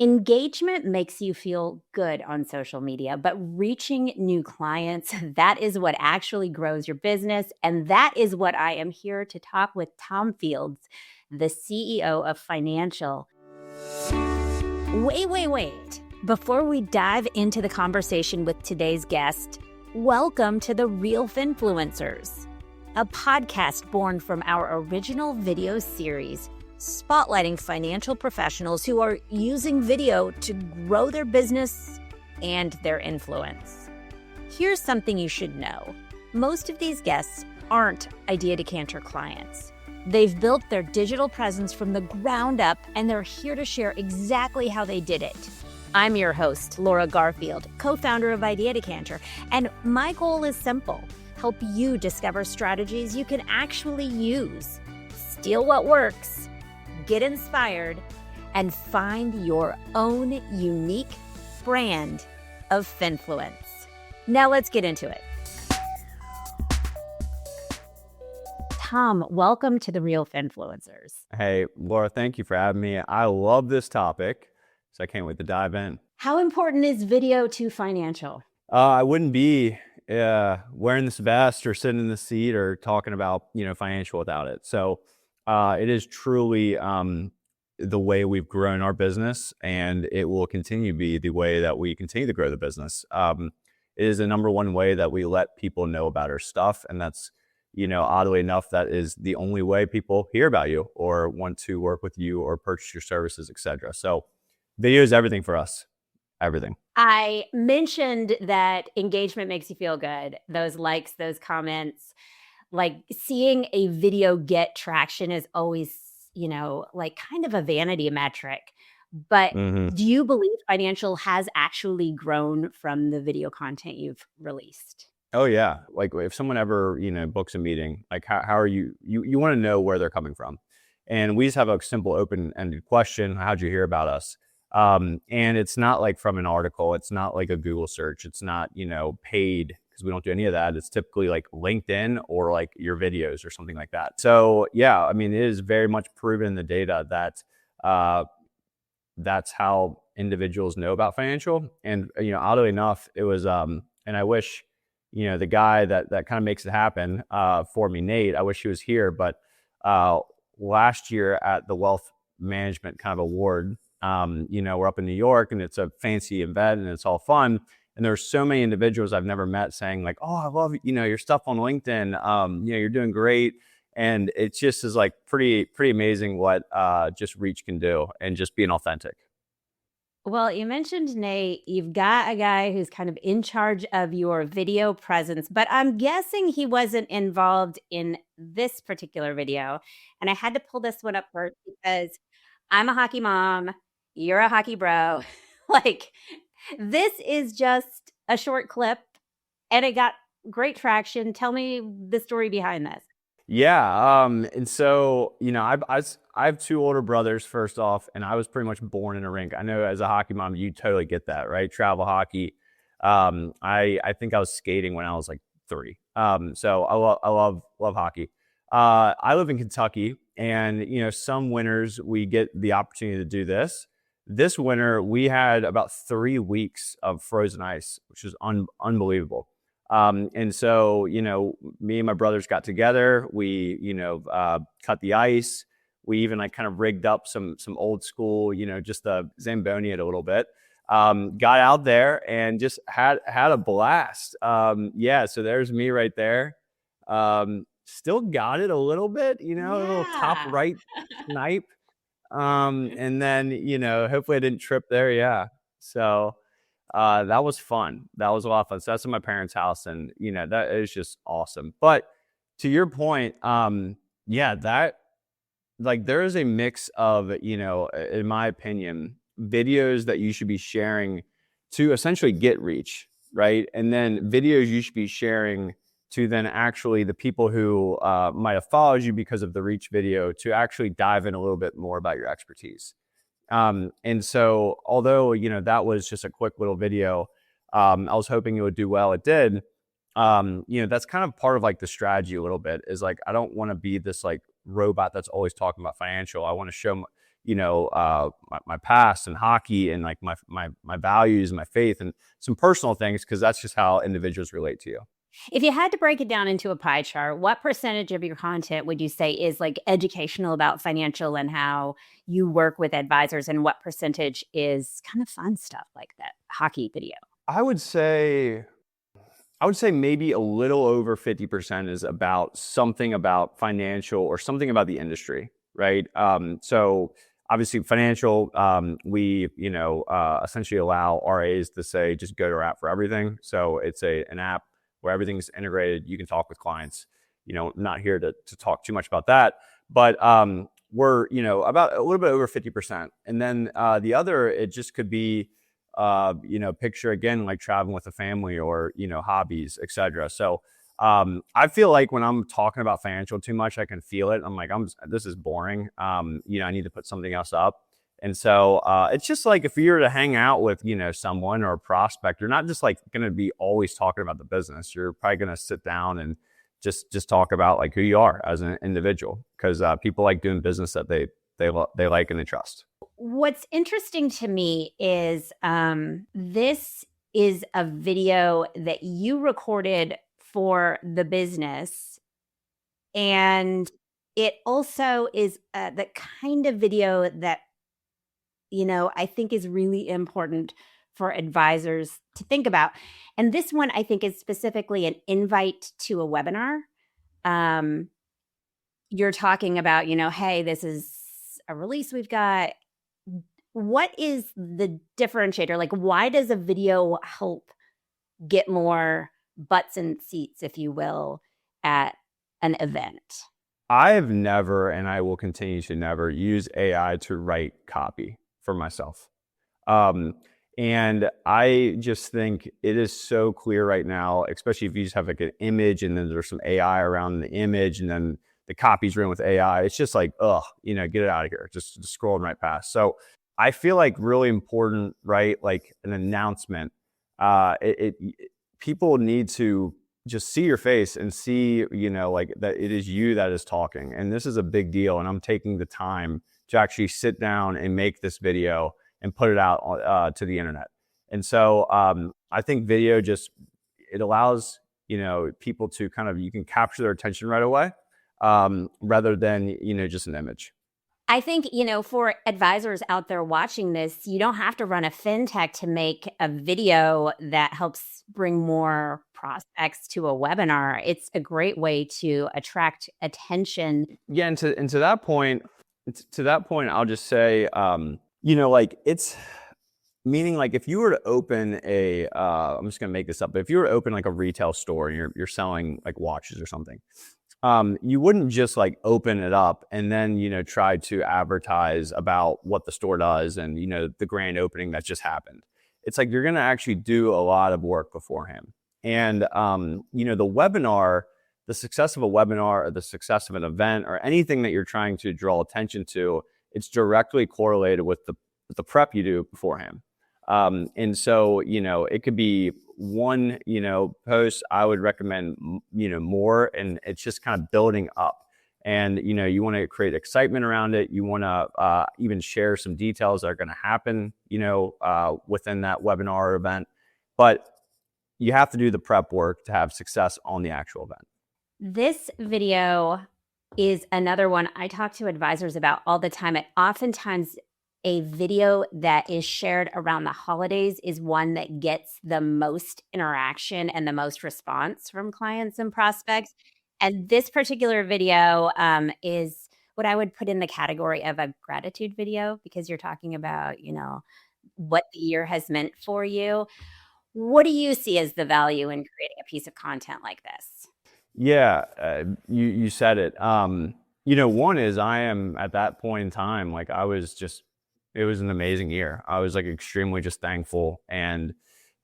Engagement makes you feel good on social media, but reaching new clients, that is what actually grows your business. And that is what I am here to talk with Tom Fields, the CEO of Fynancial. Wait. Before we dive into the conversation with today's guest, welcome to The Real Finfluencers, a podcast born from our original video series spotlighting financial professionals who are using video to grow their business and their influence. Here's something you should know. Most of these guests aren't Idea Decanter clients. They've built their digital presence from the ground up, and they're here to share exactly how they did it. I'm your host, Laura Garfield, co-founder of Idea Decanter, and my goal is simple: help you discover strategies you can actually use, steal what works, get inspired, and find your own unique brand of finfluence. Now let's get into it. Tom, welcome to The Real Finfluencers. Hey, Laura, thank you for having me. I love this topic, so I can't wait to dive in. How important is video to Fynancial? I wouldn't be wearing this vest or sitting in the seat or talking about, Fynancial without it. So it is truly the way we've grown our business, and it will continue to be the way that we continue to grow the business. It is the number one way that we let people know about our stuff, and that's, oddly enough, that is the only way people hear about you or want to work with you or purchase your services, etc. So video is everything for us. Everything. I mentioned that engagement makes you feel good. Those likes, those comments, like seeing a video get traction is always, kind of a vanity metric. But do you believe Fynancial has actually grown from the video content you've released? Oh yeah. Like if someone ever, books a meeting, like how are you want to know where they're coming from. And we just have a simple open-ended question. How'd you hear about us? And it's not like from an article. It's not like a Google search. It's not, paid, because we don't do any of that. It's typically like LinkedIn or like your videos or something like that. So yeah, I mean, it is very much proven in the data that that's how individuals know about Fynancial. And, oddly enough, it was, and I wish, the guy that kind of makes it happen for me, Nate, I wish he was here. But last year at the Wealth Management kind of award, we're up in New York and it's a fancy event and it's all fun. And there's so many individuals I've never met saying like, oh, I love, your stuff on LinkedIn. You're doing great. And it just is like pretty amazing what just reach can do and just being authentic. Well, you mentioned Nate. You've got a guy who's kind of in charge of your video presence, but I'm guessing he wasn't involved in this particular video. And I had to pull this one up first because I'm a hockey mom. You're a hockey bro. Like, this is just a short clip and it got great traction. Tell me the story behind this. Yeah. And so, I have two older brothers, first off, and I was pretty much born in a rink. I know as a hockey mom, you totally get that, right? Travel hockey. I think I was skating when I was like 3. So I love hockey. I live in Kentucky, and, some winters we get the opportunity to do this. This winter, we had about 3 weeks of frozen ice, which is unbelievable. And so, me and my brothers got together. We, cut the ice. We even like kind of rigged up some old school, just Zamboni it a little bit. Got out there and just had a blast. Yeah, so there's me right there. Still got it a little bit, a little top right snipe. And then, hopefully I didn't trip there. Yeah. So that was fun. That was a lot of fun. So that's in my parents' house, and that is just awesome. But to your point, that like there is a mix of, in my opinion, videos that you should be sharing to essentially get reach, right? And then videos you should be sharing to then actually the people who might have followed you because of the reach video to actually dive in a little bit more about your expertise. And so although, that was just a quick little video, I was hoping it would do well. It did. That's kind of part of like the strategy a little bit is like, I don't want to be this like robot that's always talking about Fynancial. I want to my past and hockey and like my values, my faith, and some personal things, because that's just how individuals relate to you. If you had to break it down into a pie chart, what percentage of your content would you say is like educational about financial and how you work with advisors, and what percentage is kind of fun stuff like that hockey video? I would say I would say maybe a little over 50% is about something about financial or something about the industry, right? So obviously financial, we, essentially allow RAs to say, just go to our app for everything. So it's an app where everything's integrated. You can talk with clients, not here to talk too much about that, but we're, about a little bit over 50%. And then the other, it just could be, picture again, like traveling with a family or, hobbies, etc. So I feel like when I'm talking about financial too much, I can feel it. I'm like, this is boring. I need to put something else up. And so it's just like, if you were to hang out with, someone or a prospect, you're not just like going to be always talking about the business. You're probably going to sit down and just talk about like who you are as an individual, because people like doing business that they like and they trust. What's interesting to me is this is a video that you recorded for the business, and it also is the kind of video that I think is really important for advisors to think about. And this one, I think, is specifically an invite to a webinar. Um, you're talking about, hey, this is a release we've got. What is the differentiator? Like, why does a video help get more butts and seats, if you will, at an event? I have never, and I will continue to never, use AI to write copy for myself. And I just think it is so clear right now, especially if you just have like an image and then there's some AI around the image and then the copy's written with AI. It's just like, get it out of here. Just scrolling right past. So I feel like really important, right? Like an announcement. People need to just see your face and see, like that it is you that is talking. And this is a big deal. And I'm taking the time to actually sit down and make this video and put it out to the internet. And so I think video it allows, people to you can capture their attention right away, rather than, just an image. I think, for advisors out there watching this, you don't have to run a fintech to make a video that helps bring more prospects to a webinar. It's a great way to attract attention. Yeah, and to that point, I'll just say, like it's meaning like if you were to open I'm just gonna make this up, but if you were to open like a retail store and you're selling like watches or something, you wouldn't just like open it up and then, try to advertise about what the store does and, the grand opening that just happened. It's like you're going to actually do a lot of work beforehand. And, the success of a webinar or the success of an event or anything that you're trying to draw attention to, it's directly correlated with the prep you do beforehand. And so, it could be one, post. I would recommend, more, and it's just kind of building up. And, you want to create excitement around it. You want to even share some details that are going to happen, within that webinar or event. But you have to do the prep work to have success on the actual event. This video is another one I talk to advisors about all the time. It oftentimes a video that is shared around the holidays is one that gets the most interaction and the most response from clients and prospects. And this particular video is what I would put in the category of a gratitude video, because you're talking about, what the year has meant for you. What do you see as the value in creating a piece of content like this? Yeah, you said it. One is I am at that point in time, like it was an amazing year. I was like extremely just thankful. And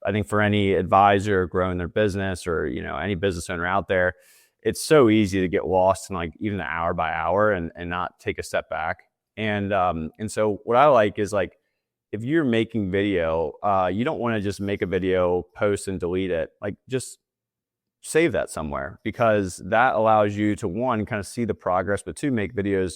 I think for any advisor growing their business or, any business owner out there, it's so easy to get lost in like even the hour by hour and not take a step back. And so what I like is like, if you're making video, you don't want to just make a video, post and delete it. Like just save that somewhere, because that allows you to, one, kind of see the progress, but two, make videos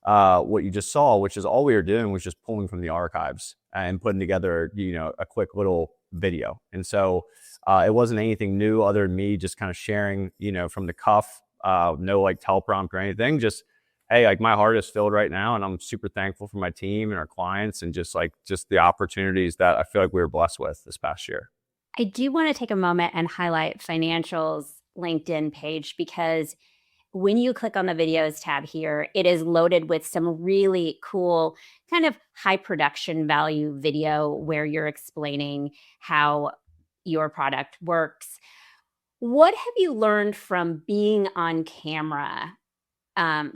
what you just saw, which is all we were doing was just pulling from the archives and putting together, a quick little video. And so it wasn't anything new other than me just kind of sharing, from the cuff, no like teleprompter or anything, just, hey, like my heart is filled right now and I'm super thankful for my team and our clients and just the opportunities that I feel like we were blessed with this past year. I do want to take a moment and highlight Fynancial's LinkedIn page, because when you click on the videos tab here, it is loaded with some really cool kind of high production value video where you're explaining how your product works. What have you learned from being on camera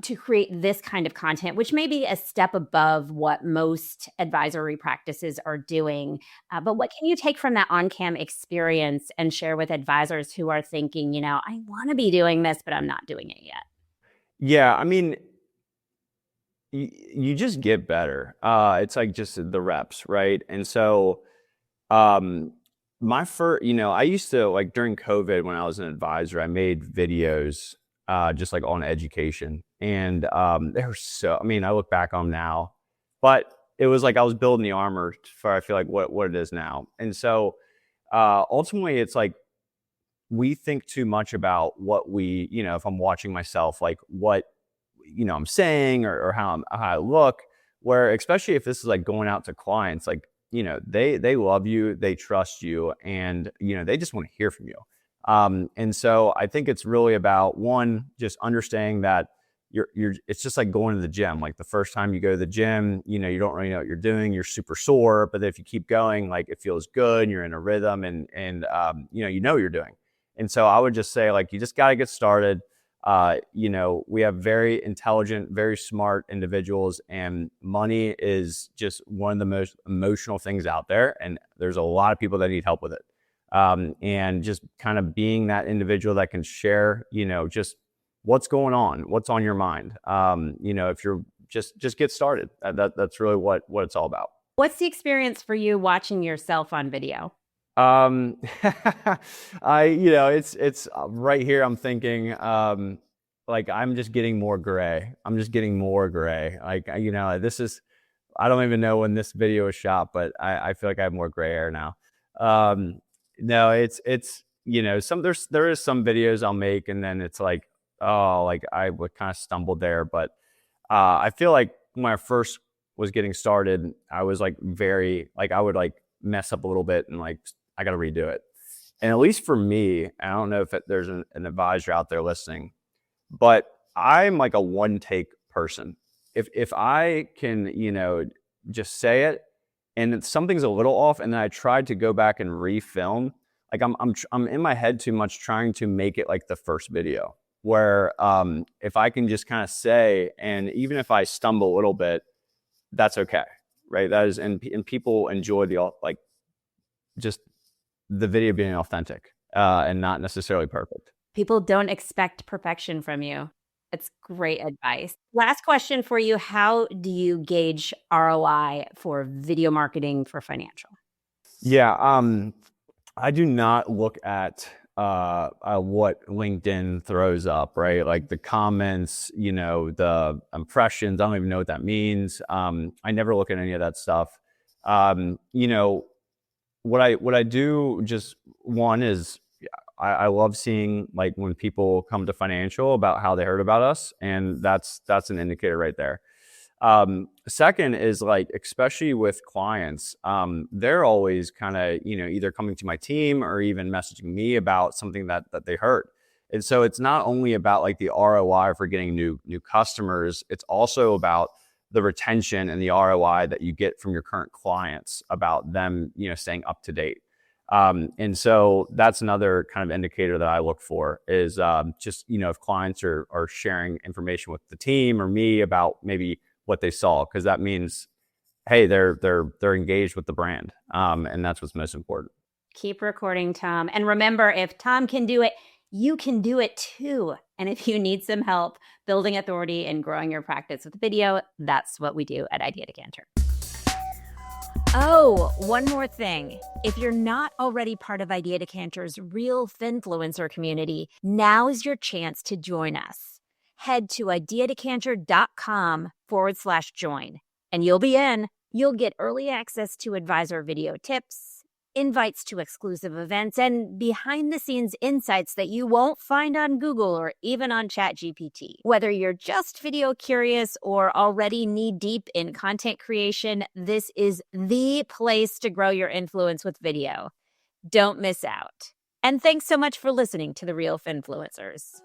to create this kind of content, which may be a step above what most advisory practices are doing? But what can you take from that on-cam experience and share with advisors who are thinking, I want to be doing this, but I'm not doing it yet? Yeah, I mean, you just get better. It's like just the reps, right? And so, my first, I used to like during COVID when I was an advisor, I made videos, just like on education, and they were so. I mean, I look back on them now, but it was like I was building the armor for I feel like what it is now, and so ultimately, it's like we think too much about what we, if I'm watching myself, like what, I'm saying or how I look, where especially if this is like going out to clients, like, they love you, they trust you, and, they just want to hear from you. And so I think it's really about one, just understanding that it's just like going to the gym. Like the first time you go to the gym, you don't really know what you're doing. You're super sore, but if you keep going, like it feels good and you're in a rhythm and you know what you're doing. And so I would just say, like, you just got to get started. We have very intelligent, very smart individuals, and money is just one of the most emotional things out there. And there's a lot of people that need help with it. And just kind of being that individual that can share, just what's going on, what's on your mind. If you're just get started. That's really what it's all about. What's the experience for you watching yourself on video? It's right here. I'm thinking, like I'm just getting more gray. Like, this is, I don't even know when this video was shot, but I feel like I have more gray hair now. No, it's, there is some videos I'll make and then it's like, oh, like I would kind of stumbled there. But, I feel like when I first was getting started, I was like I would like mess up a little bit and like, I got to redo it. And at least for me, I don't know if there's an advisor out there listening, but I'm like a one take person. If I can, just say it and something's a little off and then I tried to go back and refilm, like I'm in my head too much trying to make it like the first video where, if I can just kind of say, and even if I stumble a little bit, that's okay. Right. That is, and people enjoy just the video being authentic, and not necessarily perfect. People don't expect perfection from you. It's great advice. Last question for you. How do you gauge ROI for video marketing for Fynancial? Yeah. I do not look at what LinkedIn throws up, right? Like the comments, the impressions. I don't even know what that means. I never look at any of that stuff. What I do, just one is I love seeing like when people come to Fynancial about how they heard about us, and that's an indicator right there. Second is like, especially with clients, they're always kind of, either coming to my team or even messaging me about something that they heard. And so it's not only about like the ROI for getting new customers, it's also about the retention and the ROI that you get from your current clients about them, staying up to date. And so that's another kind of indicator that I look for is, just, if clients are sharing information with the team or me about maybe what they saw, because that means, hey, they're engaged with the brand. And that's what's most important. Keep recording, Tom. And remember, if Tom can do it, you can do it too. And if you need some help building authority and growing your practice with video, that's what we do at Idea Decanter. Oh, one more thing. If you're not already part of Idea Decanter's Real Finfluencer community, now is your chance to join us. head to ideadecanter.com/join, and you'll be in. You'll get early access to advisor video tips, invites to exclusive events, and behind-the-scenes insights that you won't find on Google or even on ChatGPT. Whether you're just video curious or already knee-deep in content creation, this is the place to grow your influence with video. Don't miss out. And thanks so much for listening to The Real Finfluencers.